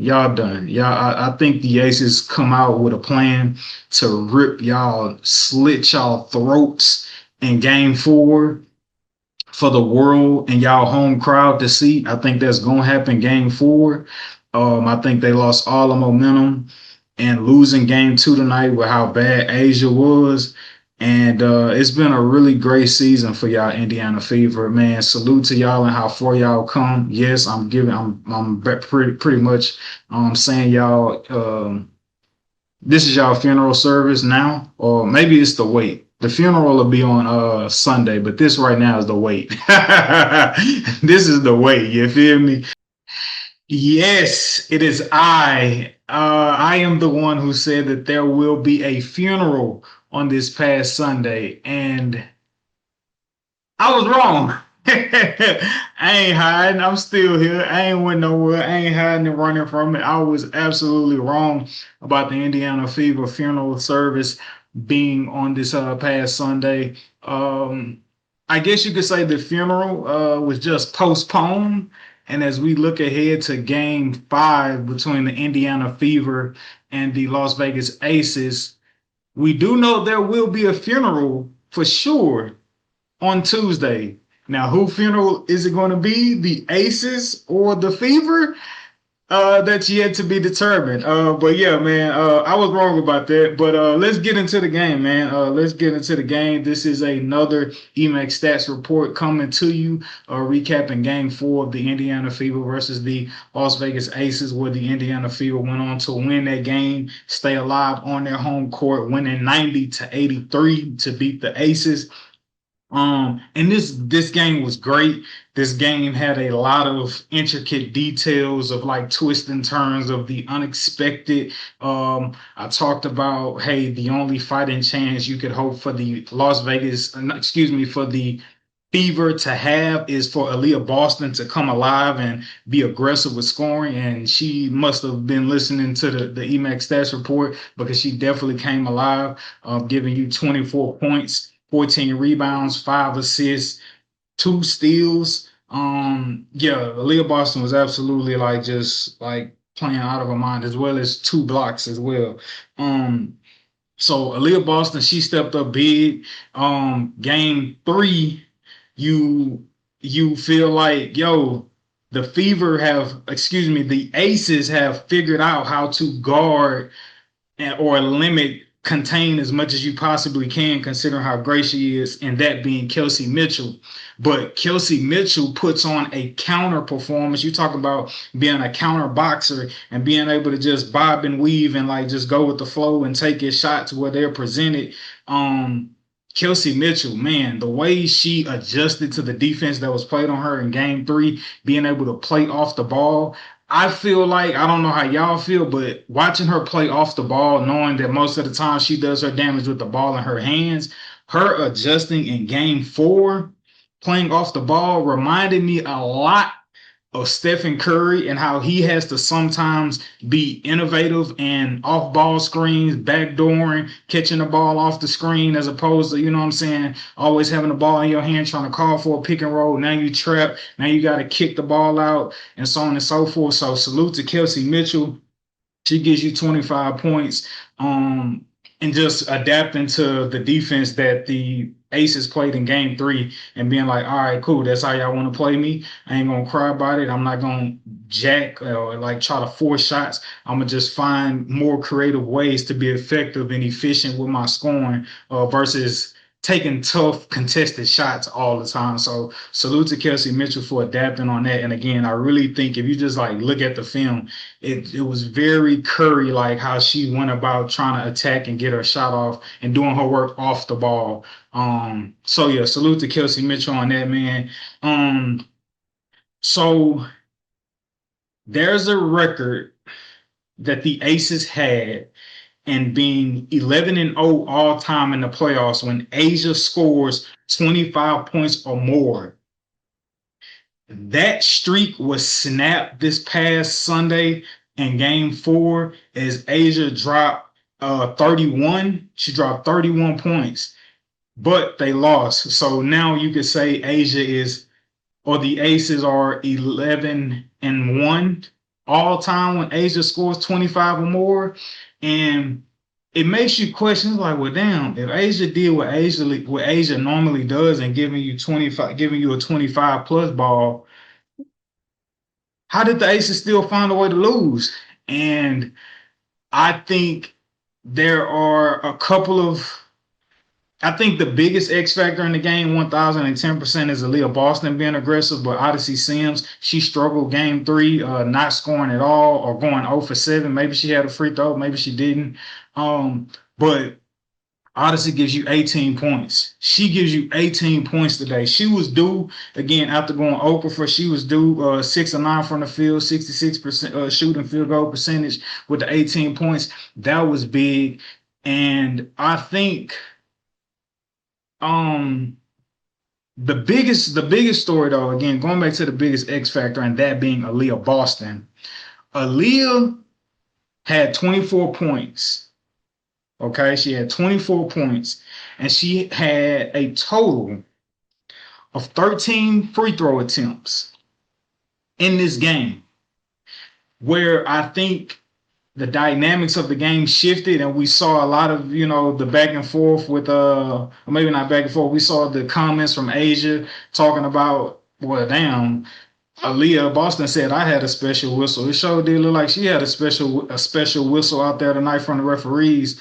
Y'all done. I think the Aces come out with a plan to rip y'all, slit y'all throats in game four for the world and y'all home crowd to see. I think that's gonna happen game four. I think they lost all the momentum and losing game two tonight with how bad Asia was. And it's been a really great season for y'all, Indiana Fever. Man, salute to y'all and how far y'all come. Yes, I'm pretty much saying y'all this is y'all funeral service now, or maybe it's the wait. The funeral will be on Sunday, but this right now is the wait. This is the wait. You feel me? Yes, it is I. I am the one who said that there will be a funeral on this past Sunday, and I was wrong. I ain't hiding. I'm still here. I ain't went nowhere. I ain't hiding and running from it. I was absolutely wrong about the Indiana Fever funeral service being on this past Sunday. I guess you could say the funeral was just postponed. And as we look ahead to game five between the Indiana Fever and the Las Vegas Aces, we do know there will be a funeral for sure on Tuesday. Now, who funeral is it going to be? The Aces or the Fever? That's yet to be determined. But yeah, man, I was wrong about that. But let's get into the game, man. Let's get into the game. This is another Emcstats report coming to you, recapping Game Four of the Indiana Fever versus the Las Vegas Aces, where the Indiana Fever went on to win that game, stay alive on their home court, winning 90-83 to beat the Aces. And this game was great. This game had a lot of intricate details of like twists and turns of the unexpected. I talked about, hey, the only fighting chance you could hope for the Las Vegas, excuse me, for the Fever to have is for Aaliyah Boston to come alive and be aggressive with scoring. And she must have been listening to the EMAC stats report because she definitely came alive, giving you 24 points, 14 rebounds, 5 assists, 2 steals. Yeah, Aaliyah Boston was absolutely like just like playing out of her mind, as well as 2 blocks as well. So Aaliyah Boston, she stepped up big. Game three, you feel like, yo, the Fever have, excuse me, the Aces have figured out how to guard or limit, contain as much as you possibly can, considering how great she is, and that being Kelsey Mitchell. But Kelsey Mitchell puts on a counter performance. You talk about being a counter boxer and being able to just bob and weave and like just go with the flow and take his shots where they're presented. Kelsey Mitchell, man, the way she adjusted to the defense that was played on her in game three, being able to play off the ball. I feel like, I don't know how y'all feel, but watching her play off the ball, knowing that most of the time she does her damage with the ball in her hands, her adjusting in game four, playing off the ball, reminded me a lot of Stephen Curry and how he has to sometimes be innovative and off ball screens, backdooring, catching the ball off the screen, as opposed to, you know what I'm saying, always having the ball in your hand, trying to call for a pick and roll. Now you trap. Now you got to kick the ball out and so on and so forth. So salute to Kelsey Mitchell. She gives you 25 points. And just adapting to the defense that the Aces played in game three and being like, all right, cool, that's how y'all want to play me. I ain't gonna cry about it. I'm not gonna jack or like try to force shots. I'm gonna just find more creative ways to be effective and efficient with my scoring versus taking tough contested shots all the time. So salute to Kelsey Mitchell for adapting on that. And again, I really think if you just like look at the film, it was very Curry like how she went about trying to attack and get her shot off and doing her work off the ball. So yeah, salute to Kelsey Mitchell on that, man. So there's a record that the Aces had and being 11-0 all time in the playoffs when Asia scores 25 points or more. That streak was snapped this past Sunday in game four as Asia dropped 31. She dropped 31 points, but they lost. So now you could say Asia is, or the Aces are 11-1. all time when Asia scores 25 or more. And it makes you question, like, well, damn, if Asia did what Asia normally does and giving you a 25 plus ball, how did the Aces still find a way to lose? And I think there are a couple of I think the biggest X factor in the game, 1010%, is Aaliyah Boston being aggressive, but Odyssey Sims, she struggled game three, not scoring at all or going 0 for 7. Maybe she had a free throw, maybe she didn't. But Odyssey gives you 18 points. She gives you 18 points today. She was due, again, after going over for, she was due 6 or 9 from the field, 66% shooting field goal percentage with the 18 points. That was big. And I think um the biggest story though, again, going back to the biggest X factor and that being Aaliyah Boston. Aaliyah had 24 points. Okay, she had 24 points and she had a total of 13 free throw attempts in this game, where I think the dynamics of the game shifted and we saw a lot of, the back and forth with or maybe not back and forth. We saw the comments from Asia talking about, well, damn, Aaliyah Boston said I had a special whistle. It sure did look like she had a special whistle out there tonight from the referees.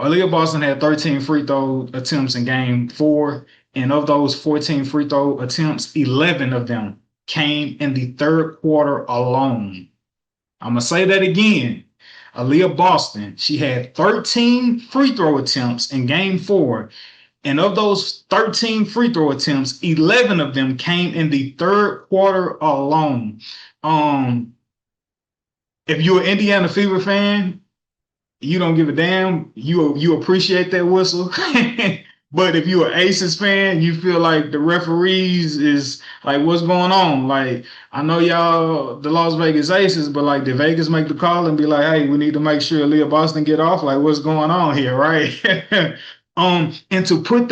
Aaliyah Boston had 13 free throw attempts in game four, and of those 14 free throw attempts, 11 of them came in the third quarter alone. I'm gonna say that again. Aaliyah Boston, she had 13 free throw attempts in game four. And of those 13 free throw attempts, 11 of them came in the third quarter alone. Um, if you're an Indiana Fever fan, you don't give a damn. You appreciate that whistle. But if you're an Aces fan, you feel like the referees is like, what's going on? Like, I know y'all, the Las Vegas Aces, but like, did Vegas make the call and be like, hey, we need to make sure Leah Boston get off? Like, what's going on here, right? And to put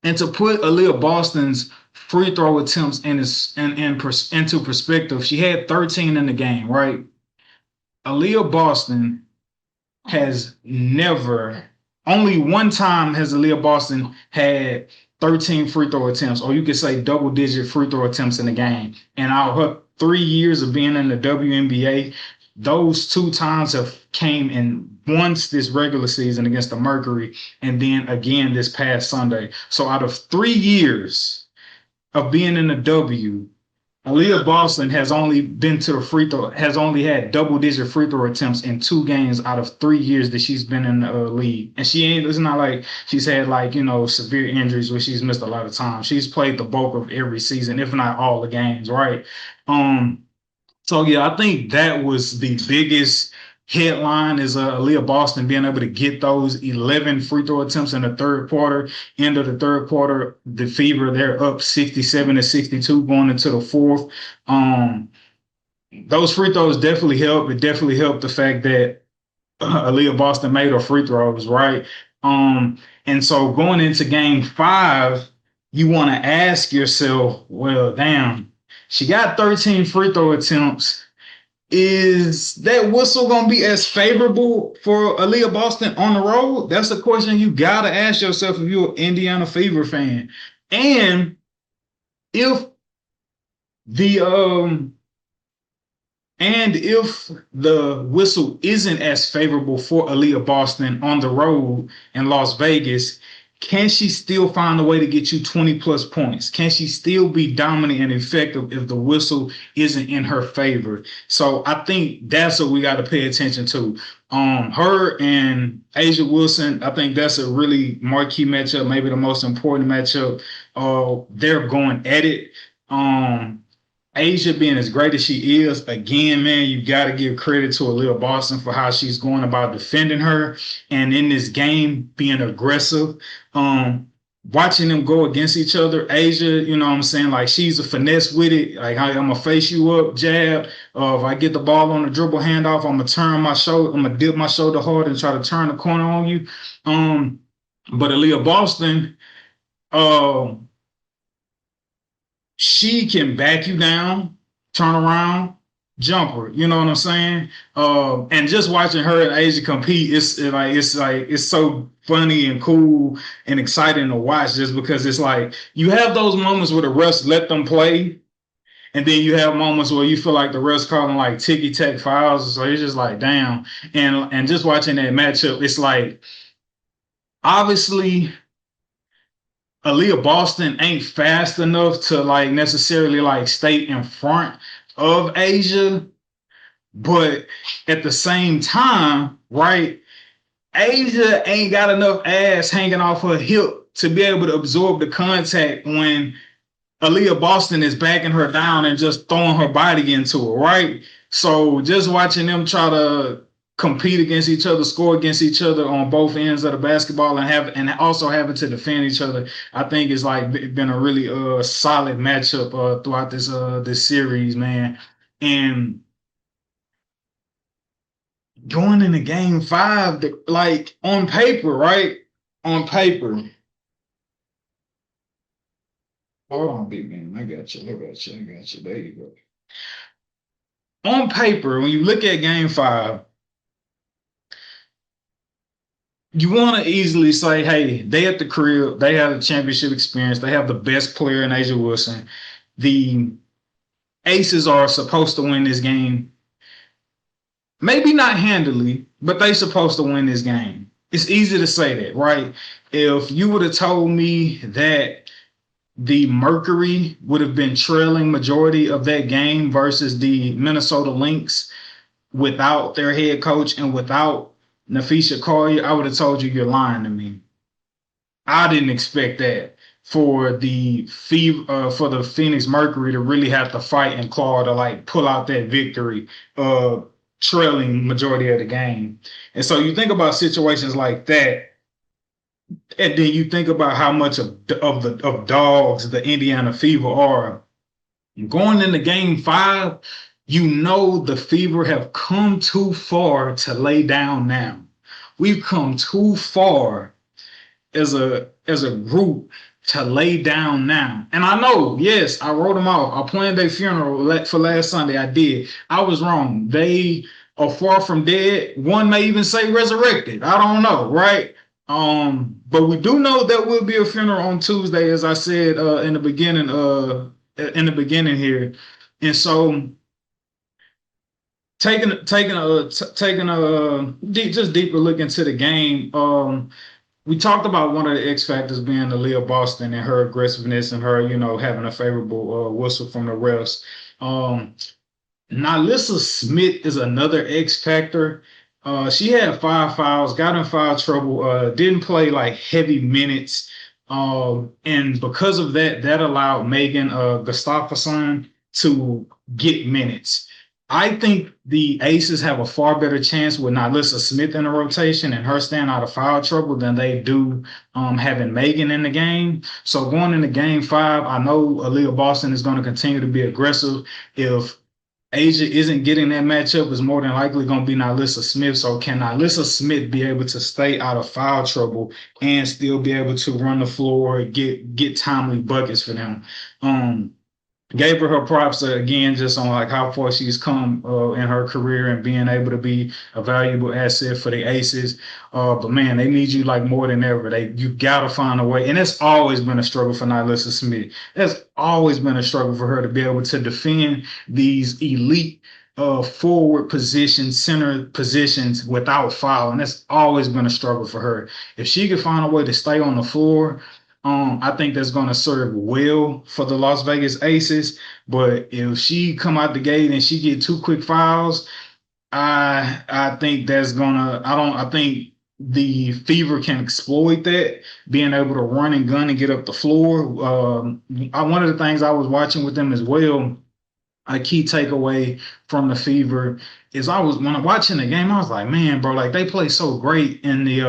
Aaliyah Boston's free throw attempts into perspective, she had 13 in the game, right? Aaliyah Boston has never, only one time has Aaliyah Boston had 13 free throw attempts, or you could say double digit free throw attempts in the game. And out of her 3 years of being in the WNBA, those two times have came in once this regular season against the Mercury, and then again this past Sunday. So out of 3 years of being in the W, Aaliyah Boston has only had double digit free throw attempts in 2 games out of 3 years that she's been in the league. And it's not like she's had like, severe injuries where she's missed a lot of time. She's played the bulk of every season, if not all the games, right? So yeah, I think that was the biggest headline is Aaliyah Boston being able to get those 11 free throw attempts in the third quarter. End of the third quarter, the Fever, they're up 67-62 going into the fourth. Those free throws definitely help. It definitely helped the fact that Aaliyah Boston made her free throws, right? And so going into game five, you want to ask yourself, well, damn, she got 13 free throw attempts. Is that whistle going to be as favorable for Aaliyah Boston on the road? That's a question you got to ask yourself if you're an Indiana Fever fan. And if the whistle isn't as favorable for Aaliyah Boston on the road in Las Vegas, can she still find a way to get you 20 plus points? Can she still be dominant and effective if the whistle isn't in her favor? So I think that's what we got to pay attention to. Her and A'ja Wilson, I think that's a really marquee matchup, maybe the most important matchup. They're going at it. A'ja being as great as she is, again, man, you got to give credit to Aaliyah Boston for how she's going about defending her and in this game being aggressive. Watching them go against each other, A'ja, you know what I'm saying? Like, she's a finesse with it. Like, I'm going to face you up, jab. If I get the ball on the dribble handoff, I'm going to dip my shoulder hard and try to turn the corner on you. But Aaliyah Boston, she can back you down, turn around, jumper. You know what I'm saying? And just watching her and Asia compete, it's so funny and cool and exciting to watch. Just because it's like you have those moments where the refs let them play, and then you have moments where you feel like the refs calling like ticky tack fouls. So it's just like damn. And just watching that matchup, it's like obviously Aaliyah Boston ain't fast enough to like necessarily like stay in front of Asia. But at the same time, right, Asia ain't got enough ass hanging off her hip to be able to absorb the contact when Aaliyah Boston is backing her down and just throwing her body into it, right? So just watching them try to compete against each other, score against each other on both ends of the basketball, and also having to defend each other, I think it's like been a really solid matchup throughout this series, man. And going into game five, like on paper, right? On paper. Hold on, big man. I got you. I got you. I got you. There you go. On paper, when you look at game five, you want to easily say, hey, they at the crib, they have the championship experience, they have the best player in Asia Wilson. The Aces are supposed to win this game. Maybe not handily, but they supposed to win this game. It's easy to say that, right? If you would have told me that the Mercury would have been trailing majority of that game versus the Minnesota Lynx without their head coach and without Nafisha Collier, I would have told you you're lying to me. I didn't expect that for for the Phoenix Mercury to really have to fight and claw to like pull out that victory, uh, trailing majority of the game. And so you think about situations like that, and then you think about how much of dogs the Indiana Fever are. Going into game five, you know the Fever have come too far to lay down now. We've come too far as a group to lay down now. And I know, yes, I wrote them off. I planned their funeral for last Sunday. I did. I was wrong. They are far from dead. One may even say resurrected. I don't know, right? But we do know there will be a funeral on Tuesday, as I said in the beginning here. And so taking a just deeper look into the game. We talked about one of the X factors being Aaliyah Boston and her aggressiveness and her, having a favorable whistle from the refs. Um, Nalissa Smith is another X factor. She had 5 fouls, got in foul trouble, didn't play like heavy minutes. And because of that, that allowed Megan Gustafsson to get minutes. I think the Aces have a far better chance with Nalissa Smith in the rotation and her staying out of foul trouble than they do having Megan in the game. So going into game five, I know Aaliyah Boston is going to continue to be aggressive. If Asia isn't getting that matchup, it's more than likely going to be Nalissa Smith. So can Nalissa Smith be able to stay out of foul trouble and still be able to run the floor, get timely buckets for them? Gave her props again just on like how far she's come in her career and being able to be a valuable asset for the Aces. But man, they need you like more than ever. You gotta find a way, and it's always been a struggle for Nylissa Smith. It's always been a struggle for her to be able to defend these elite forward positions, center positions without fouling. That's always been a struggle for her. If she could find a way to stay on the floor, I think that's going to serve well for the Las Vegas Aces. But if she come out the gate and she get 2 quick fouls, I think that's gonna. I think the Fever can exploit that, being able to run and gun and get up the floor. One of the things I was watching with them as well, a key takeaway from the Fever is when I'm watching the game, I was like, man, bro, like they play so great on the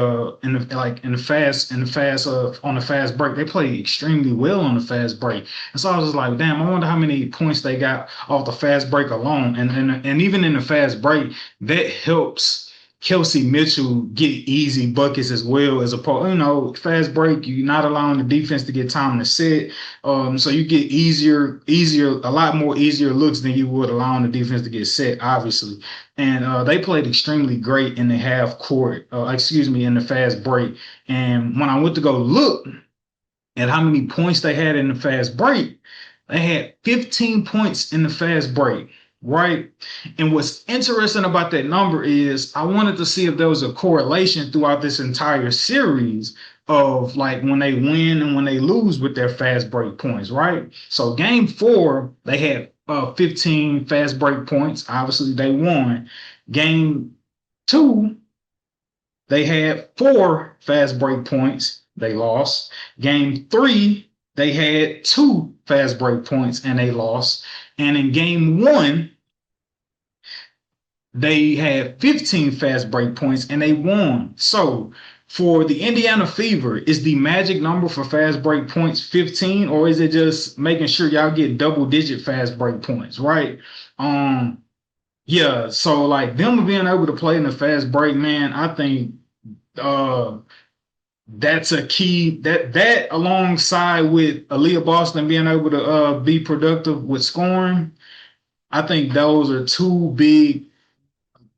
fast break. They play extremely well on the fast break. And so I was just like, damn, I wonder how many points they got off the fast break alone. And even in the fast break, that helps Kelsey Mitchell get easy buckets as well as opposed, fast break. You're not allowing the defense to get time to set. So you get a lot more easier looks than you would allowing the defense to get set, obviously. And they played extremely great in the half court, in the fast break. And when I went to go look at how many points they had in the fast break, they had 15 points in the fast break, right? And what's interesting about that number is I wanted to see if there was a correlation throughout this entire series of like when they win and when they lose with their fast break points, right? So game 4, they had 15 fast break points. Obviously, they won. Game 2, they had 4 fast break points. They lost. Game 3, they had 2 fast break points and they lost. And in game 1, they had 15 fast break points and they won. So for the Indiana Fever, is the magic number for fast break points 15, or is it just making sure y'all get double-digit fast break points, right? Yeah, so like them being able to play in the fast break, man, I think that's a key. That alongside with Aaliyah Boston being able to be productive with scoring, I think those are 2 big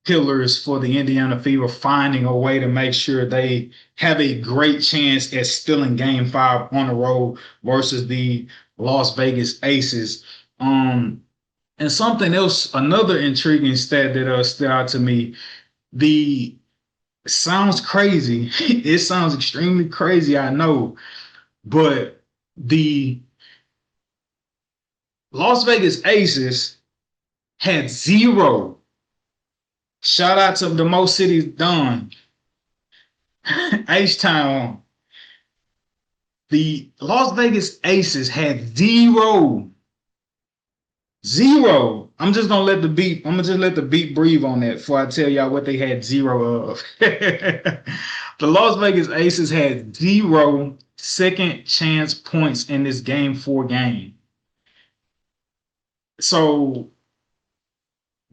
pillars for the Indiana Fever, finding a way to make sure they have a great chance at stealing game 5 on the road versus the Las Vegas Aces. And something else, another intriguing stat that stood out to me, the sounds crazy. It sounds extremely crazy, I know, but the Las Vegas Aces had 0. Shout out to the Mo City's Don. H-Town. The Las Vegas Aces had 0. 0. I'm just let the beat breathe on that before I tell y'all what they had 0 of. The Las Vegas Aces had 0 second chance points in this game 4 game. So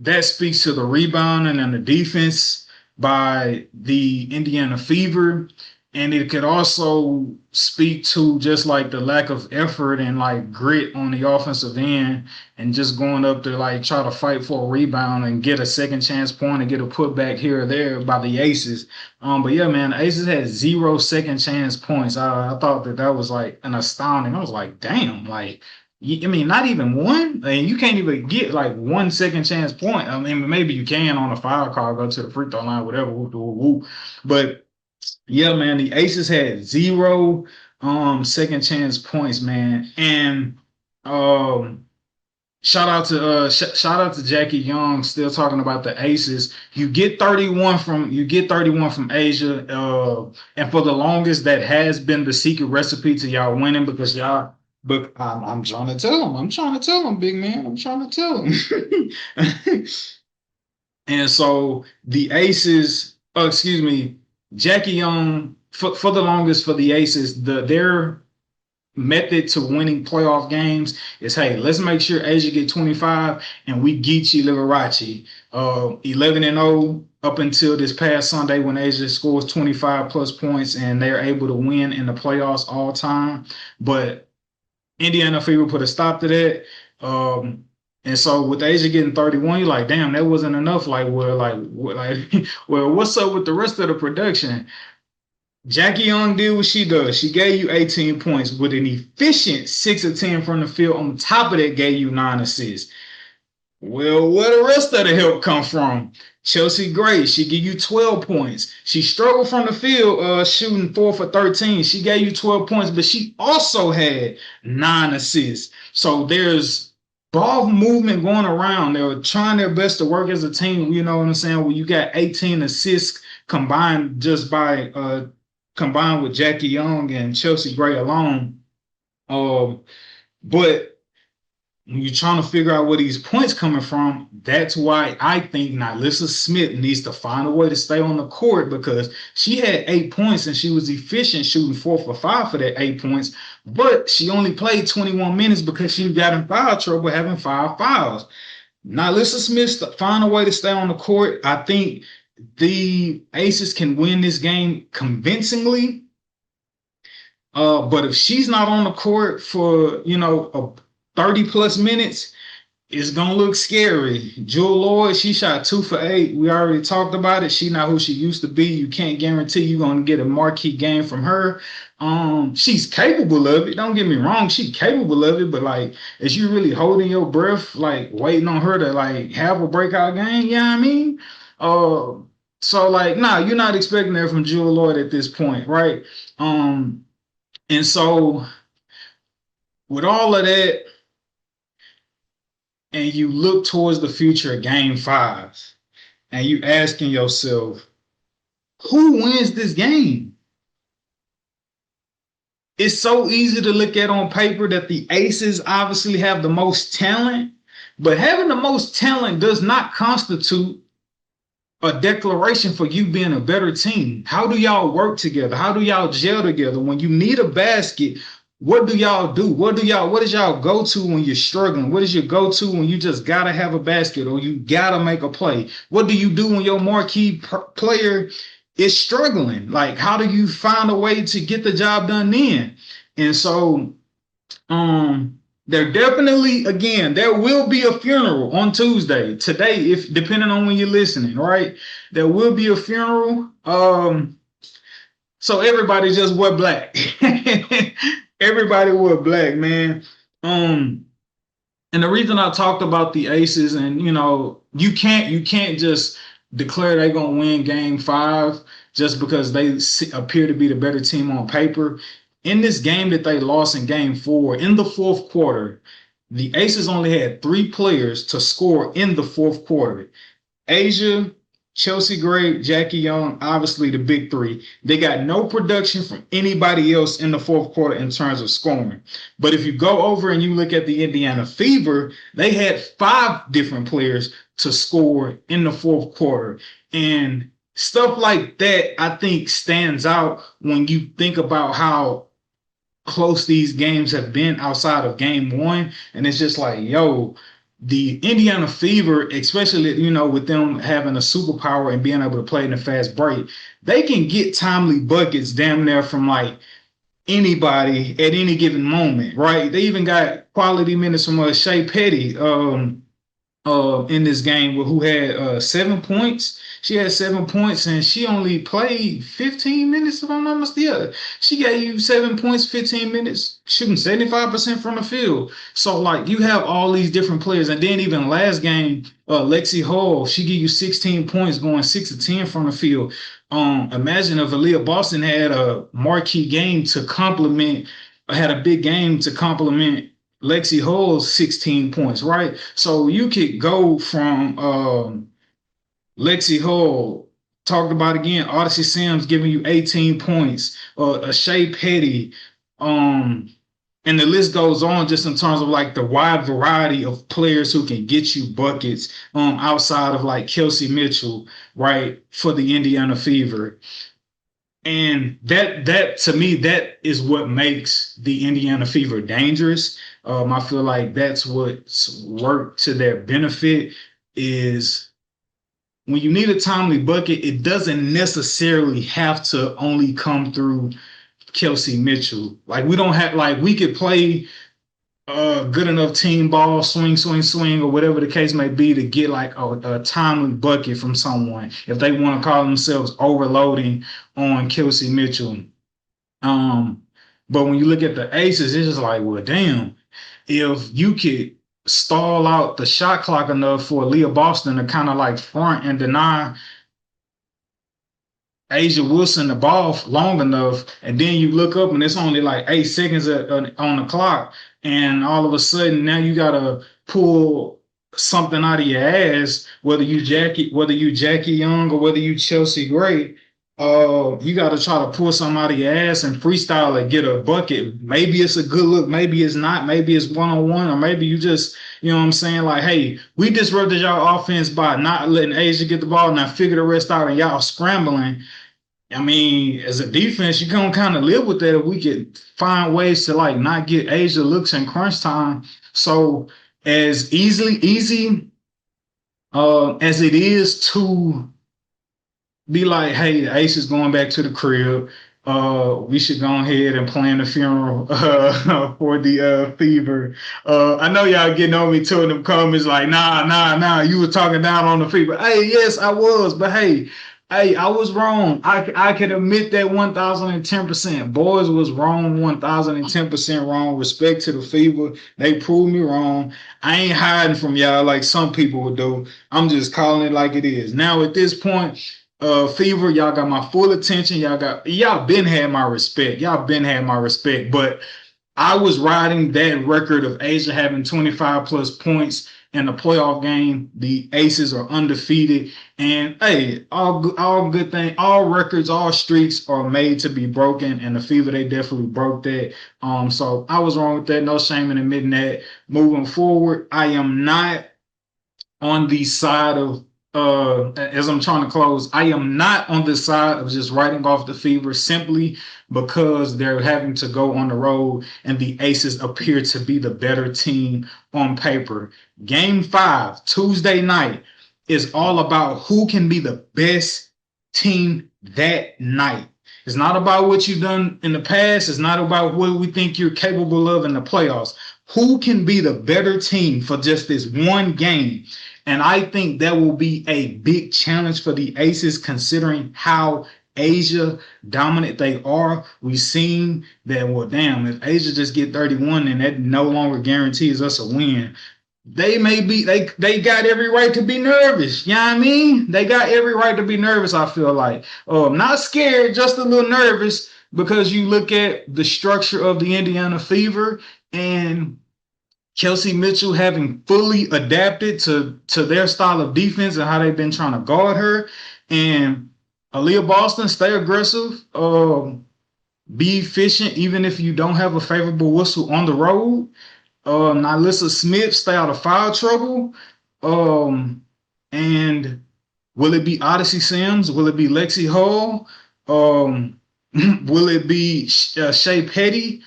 that speaks to the rebounding and the defense by the Indiana Fever. And it could also speak to just like the lack of effort and like grit on the offensive end and just going up to like try to fight for a rebound and get a second chance point and get a putback here or there by the Aces. But yeah, man, the Aces had 0 second chance points. I thought that was like an astounding. I was like, damn, like, I mean, not even one. I mean, you can't even get like 1 second chance point. I mean, maybe you can on a foul call, go to the free throw line, whatever. But yeah, man, the Aces had 0 second chance points, man. And shout out to Jackie Young, still talking about the Aces. You get 31 from Asia, and for the longest, that has been the secret recipe to y'all winning because y'all. But I'm trying to tell him. I'm trying to tell him, big man. I'm trying to tell him. And so the Aces, Jackie Young, for the longest for the Aces, their method to winning playoff games is, hey, let's make sure Asia get 25 and we Geechee Liberace 11-0 up until this past Sunday when Asia scores 25 plus points and they're able to win in the playoffs all time. But Indiana Fever put a stop to that. And so with Asia getting 31, you're like, damn, that wasn't enough. Well, what's up with the rest of the production? Jackie Young did what she does. She gave you 18 points with an efficient 6 of 10 from the field. On top of that, gave you 9 assists. Well, where the rest of the help come from? Chelsea Gray, she gave you 12 points. She struggled from the field, shooting 4 for 13. She gave you 12 points, but she also had 9 assists. So there's ball movement going around. They were trying their best to work as a team. You know what I'm saying? When you got 18 assists combined with Jackie Young and Chelsea Gray alone. But when you're trying to figure out where these points coming from, that's why I think Nylissa Smith needs to find a way to stay on the court because she had 8 points and she was efficient shooting 4 for 5 for that 8 points, but she only played 21 minutes because she got in foul trouble having 5 fouls. Nylissa Smith find a way to stay on the court. I think the Aces can win this game convincingly. But if she's not on the court for, 30 plus minutes, it's gonna look scary. Jewel Lloyd, she shot 2 for 8. We already talked about it. She not who she used to be. You can't guarantee you're gonna get a marquee game from her. She's capable of it. Don't get me wrong, she's capable of it. But like, is you really holding your breath, like waiting on her to like have a breakout game? Yeah, I mean, uh, so like, nah, you're not expecting that from Jewel Lloyd at this point, right? And so with all of that, and you look towards the future of Game Five, and you asking yourself, who wins this game? It's so easy to look at on paper that the Aces obviously have the most talent, but having the most talent does not constitute a declaration for you being a better team. How do y'all work together? How do y'all gel together? When you need a basket, what do y'all do? What is y'all go to when you're struggling? What is your go to when you just gotta have a basket or you gotta make a play? What do you do when your marquee player is struggling? Like, how do you find a way to get the job done then? And so, there definitely, again, there will be a funeral on Tuesday. Today, if depending on when you're listening, right? There will be a funeral. So everybody just wear black. Everybody wear black, man. And the reason I talked about the Aces, and you can't just declare they're gonna win Game Five just because they appear to be the better team on paper. In this game that they lost in Game Four, in the fourth quarter, the Aces only had 3 players to score in the fourth quarter. Asia, Chelsea Gray, Jackie Young, obviously the big three. They got no production from anybody else in the fourth quarter in terms of scoring. But if you go over and you look at the Indiana Fever, they had 5 different players to score in the fourth quarter. And stuff like that, I think, stands out when you think about how close these games have been outside of Game One. And it's just like, yo, the Indiana Fever, especially, with them having a superpower and being able to play in a fast break, they can get timely buckets damn near from like anybody at any given moment, right? They even got quality minutes from Shea Petty in this game, who had 7 points. She had 7 points and she only played 15 minutes, if I'm not mistaken. Yeah, she gave you 7 points, 15 minutes, shooting 75% from the field. So like, you have all these different players. And then even last game, Lexi Hall, she gave you 16 points, going 6 of 10 from the field. Imagine if Aaliyah Boston had a marquee game to complement, had a big game to complement Lexi Hull's 16 points, right? So you could go from Lexi Hull, talked about again, Odyssey Sims giving you 18 points, a Shea Petty, and the list goes on just in terms of like the wide variety of players who can get you buckets outside of like Kelsey Mitchell, right, for the Indiana Fever. And that to me, that is what makes the Indiana Fever dangerous. I feel like that's what's worked to their benefit is when you need a timely bucket, it doesn't necessarily have to only come through Kelsey Mitchell. Like, we don't have, like, we could play good enough team ball, swing, swing, swing, or whatever the case may be, to get like a timely bucket from someone if they want to call themselves overloading on Kelsey Mitchell. Um, but when you look at the Aces, it's just like, well, damn, if you could stall out the shot clock enough for Leah Boston to kind of like front and deny Asia Wilson the ball long enough, and then you look up and it's only like 8 seconds on the clock, and all of a sudden now you gotta pull something out of your ass, whether you Jackie Young or whether you Chelsea Gray. You got to try to pull something out of your ass and freestyle and get a bucket. Maybe it's a good look, maybe it's not, maybe it's 1-on-1, or maybe you just, you know what I'm saying? Like, hey, we disrupted y'all offense by not letting Asia get the ball. Now figure the rest out, and y'all scrambling. I mean, as a defense, you can kind of live with that if we could find ways to like not get Asia looks in crunch time. So as easy as it is to be like, hey, the Ace is going back to the crib. We should go ahead and plan the funeral for the Fever. I know y'all getting on me too in the comments like, nah, you were talking down on the Fever. Hey, yes, I was, but hey, I was wrong. I can admit that 1010%. Boys was wrong, 1010% wrong. Respect to the Fever. They proved me wrong. I ain't hiding from y'all like some people would do. I'm just calling it like it is. Now at this point, Fever, y'all got my full attention. Y'all been had my respect. Y'all been had my respect. But I was riding that record of Asia having 25 plus points in the playoff game. The Aces are undefeated. And hey, all good thing, all records, all streaks are made to be broken. And the Fever, they definitely broke that. So I was wrong with that. No shame in admitting that. Moving forward, I am not on the side of as I'm trying to close, I am not on the side of just writing off the Fever simply because they're having to go on the road and the Aces appear to be the better team on paper. Game 5, Tuesday night, is all about who can be the best team that night. It's not about what you've done in the past. It's not about what we think you're capable of in the playoffs. Who can be the better team for just this one game? And I think that will be a big challenge for the Aces considering how Asia dominant they are. We've seen that, well, damn, if Asia just get 31, then that no longer guarantees us a win. They may be, they got every right to be nervous. You know what I mean? They got every right to be nervous, I feel like. Not scared, just a little nervous because you look at the structure of the Indiana Fever and Kelsey Mitchell having fully adapted to their style of defense and how they've been trying to guard her. And Aaliyah Boston, stay aggressive, be efficient, even if you don't have a favorable whistle on the road. Nylissa Smith, stay out of foul trouble. And will it be Odyssey Sims? Will it be Lexi Hull? Will it be Shea Petty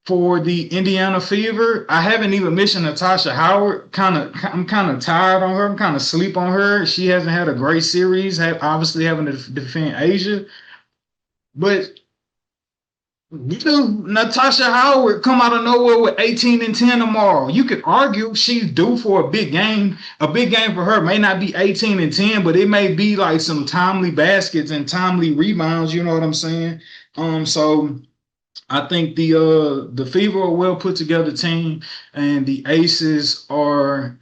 for the Indiana Fever? I haven't even mentioned Natasha Howard. I'm kind of tired on her. I'm kind of sleep on her. She hasn't had a great series. Obviously having to defend Asia, but Natasha Howard come out of nowhere with 18 and 10 tomorrow. You could argue she's due for a big game. A big game for her may not be 18 and 10, but it may be like some timely baskets and timely rebounds. You know what I'm saying? So I think the Fever are a well put together team, and the Aces are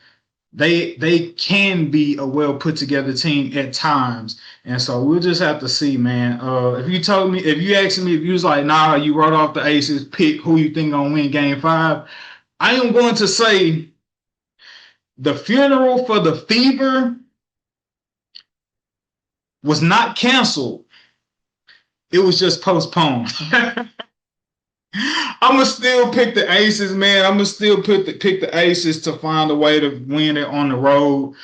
they can be a well put together team at times. And so we'll just have to see, man. If you asked me, if you was like, nah, you wrote off the Aces, pick who you think gonna win game 5, I am going to say the funeral for the Fever was not canceled. It was just postponed. I'm gonna still pick the Aces, man. I'm gonna still pick the Aces to find a way to win it on the road.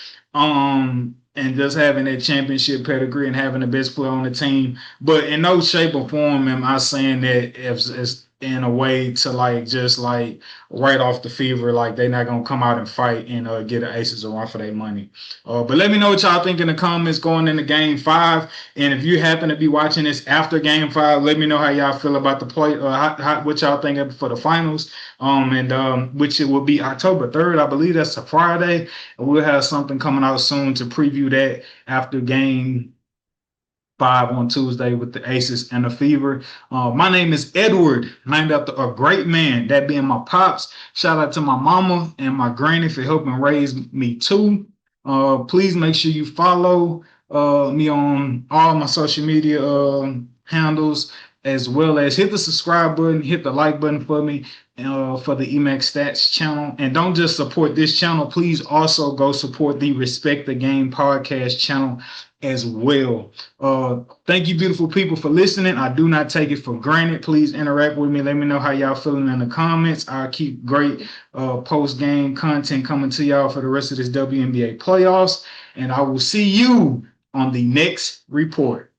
And just having that championship pedigree and having the best player on the team. But in no shape or form am I saying that it's in a way to like just like right off the Fever, like they're not gonna come out and fight and get the Aces a run for their money. But let me know what y'all think in the comments going into game 5. And if you happen to be watching this after game 5, let me know how y'all feel about the play, what y'all think for the finals. Which it will be October 3rd, I believe that's a Friday. And we'll have something coming out soon to preview that after game 5 on Tuesday with the Aces and the Fever. My name is Edward, named after a great man, that being my pops. Shout out to my mama and my granny for helping raise me too. Please make sure you follow me on all my social media handles, as well as hit the subscribe button, hit the like button for me for the Emcstats channel. And don't just support this channel, please also go support the Respect the Game podcast channel as well. Thank you, beautiful people, for listening. I do not take it for granted. Please interact with me. Let me know how y'all feeling in the comments. I'll keep great post-game content coming to y'all for the rest of this WNBA playoffs. And I will see you on the next report.